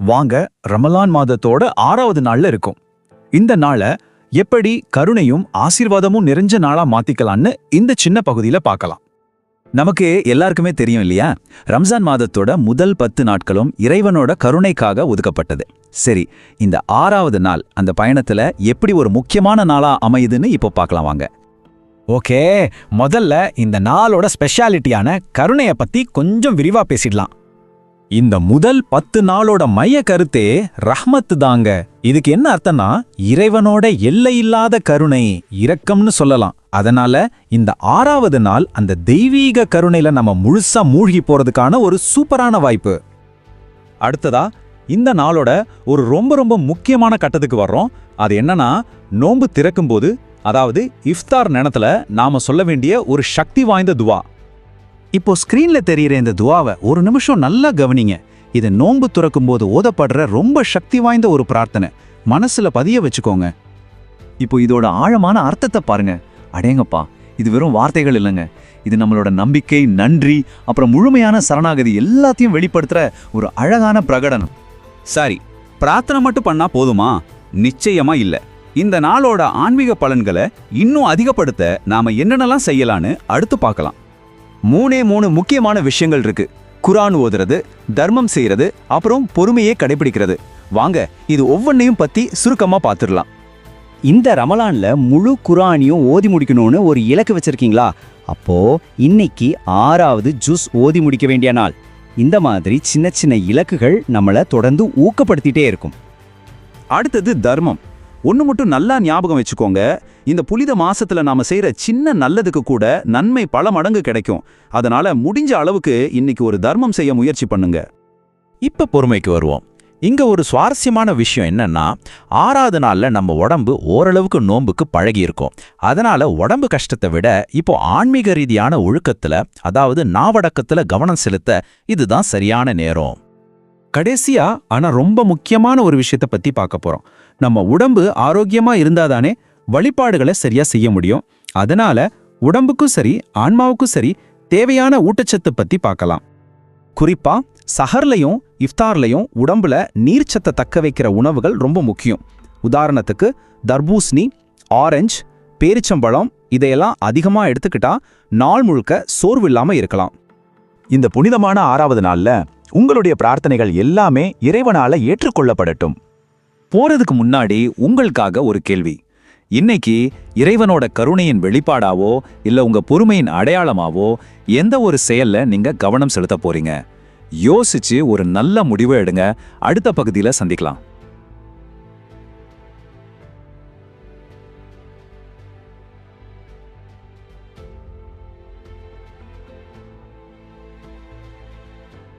வாங்க ரமலான் மாதத்தோட 6வது நாள்ல இருக்கும். இந்த நாளை எப்படி கருணையும் ஆசீர்வாதமும் நிறைஞ்ச நாளா மாத்திக்கலாம்னு இந்த சின்ன பகுதியில பார்க்கலாம். நமக்கு எல்லாருக்குமே தெரியும் இல்லையா, ரம்ஜான் மாதத்தோட முதல் 10 நாட்களும் இறைவனோட கருணைக்காக ஒதுக்கப்பட்டது. சரி, இந்த 6வது நாள் அந்த பயணத்துல எப்படி ஒரு முக்கியமான நாளா அமையுதுன்னு இப்போ பார்க்கலாம் வாங்க. ஓகே, முதல்ல இந்த நாளோட ஸ்பெஷாலிட்டியான கருணைய பத்தி கொஞ்சம் விரிவா பேசிடலாம். இந்த முதல் 10 நாளோட மைய கருத்தே ரஹ்மத்து தாங்க. இதுக்கு என்ன அர்த்தம்னா, இறைவனோட எல்லையில்லாத கருணை, இரக்கம்னு சொல்லலாம். அதனால இந்த 6வது நாள் அந்த தெய்வீக கருணையில நம்ம முழுசா மூழ்கி போறதுக்கான ஒரு சூப்பரான வாய்ப்பு. அடுத்ததா இந்த நாளோட ஒரு ரொம்ப முக்கியமான கட்டத்துக்கு வர்றோம். அது என்னன்னா, நோன்பு திறக்கும்போது, அதாவது இஃப்தார் நேரத்துல நாம சொல்ல வேண்டிய ஒரு சக்தி வாய்ந்த துவா. இப்போ ஸ்கிரீன்ல தெரியுற இந்த துவாவை ஒரு நிமிஷம் நல்லா கவனிங்க. இது நோன்பு துறக்கும்போது ஓதப்படுற ரொம்ப சக்தி வாய்ந்த ஒரு பிரார்த்தனை. மனசுல பதிய வச்சுக்கோங்க. இப்போ இதோட ஆழமான அர்த்தத்தை பாருங்க. அடேங்கப்பா, இது வெறும் வார்த்தைகள் இல்லைங்க. இது நம்மளோட நம்பிக்கை, நன்றி, அப்புறம் முழுமையான சரணாகதி எல்லாத்தையும் வெளிப்படுத்துற ஒரு அழகான பிரகடனம். சரி, பிரார்த்தனை மட்டும் பண்ணா போதுமா? நிச்சயமா இல்ல. இந்த நாளோட ஆன்மீக பலன்களை இன்னும் அதிகப்படுத்த நாம என்னென்னலாம் செய்யலான்னு அடுத்து பார்க்கலாம். 3 முக்கியமான விஷயங்கள் இருக்கு. குர்ஆன் ஓதுறது, தர்மம் செய்யறது, அப்புறம் பொறுமையை கடைபிடிக்கிறது. வாங்க இது ஒவ்வொன்றையும் பத்தி சுருக்கமா பார்த்துடலாம். இந்த ரமலான்ல முழு குர்ஆனையும் ஓதி முடிக்கணும்னு ஒரு இலக்கு வச்சிருக்கீங்களா? அப்போ இன்னைக்கு 6வது ஜுஸ் ஓதி முடிக்க வேண்டிய நாள். இந்த மாதிரி சின்ன இலக்குகள் நம்மளை தொடர்ந்து ஊக்கப்படுத்திட்டே இருக்கும். அடுத்தது தர்மம். ஒன்று மட்டும் நல்லா ஞாபகம் வச்சுக்கோங்க, இந்த புனித மாசத்துல நாம செய்யற சின்ன நல்லதுக்கு கூட நன்மை பல மடங்கு கிடைக்கும். அதனால முடிஞ்ச அளவுக்கு இன்னைக்கு ஒரு தர்மம் செய்ய முயற்சி பண்ணுங்க. இப்ப பொறுமைக்கு வருவோம். இங்க ஒரு சுவாரஸ்யமான விஷயம் என்னன்னா, 6வது நாள்ல நம்ம உடம்பு ஓரளவுக்கு நோன்புக்கு பழகி இருக்கும். அதனால உடம்பு கஷ்டத்தை விட இப்போ ஆன்மீக ரீதியான ஒழுக்கத்துல, அதாவது நாவடக்கத்துல கவனம் செலுத்த இதுதான் சரியான நேரம். கடைசியா ஆனா ரொம்ப முக்கியமான ஒரு விஷயத்தை பத்தி பார்க்க போறோம். நம்ம உடம்பு ஆரோக்கியமா இருந்தாதானே வழிபாடுகளை சரியா செய்ய முடியும். அதனால உடம்புக்கும் சரி ஆன்மாவுக்கும் சரி தேவையான ஊட்டச்சத்து பத்தி பார்க்கலாம். குறிப்பா சஹர்லையும் இஃப்தார்லையும் உடம்புல நீர்ச்சத்தை தக்க வைக்கிற உணவுகள் ரொம்ப முக்கியம். உதாரணத்துக்கு தர்பூசணி, ஆரஞ்சு, பேரிச்சம்பழம் இதையெல்லாம் அதிகமா எடுத்துக்கிட்டா நாள் முழுக்க சோர்வு இல்லாம இருக்கலாம். இந்த புனிதமான 6வது நாள்ல உங்களுடைய பிரார்த்தனைகள் எல்லாமே இறைவனால ஏற்றுக்கொள்ளப்படட்டும். போறதுக்கு முன்னாடி உங்களுக்காக ஒரு கேள்வி. இன்னைக்கு இறைவனோட கருணையின் வெளிப்பாடாவோ இல்ல உங்க பொறுமையின் அடையாளமாவோ எந்த ஒரு செயல்ல நீங்க கவனம் செலுத்த போறீங்க? யோசிச்சு ஒரு நல்ல முடிவை எடுங்க. அடுத்த பகுதியில சந்திக்கலாம்.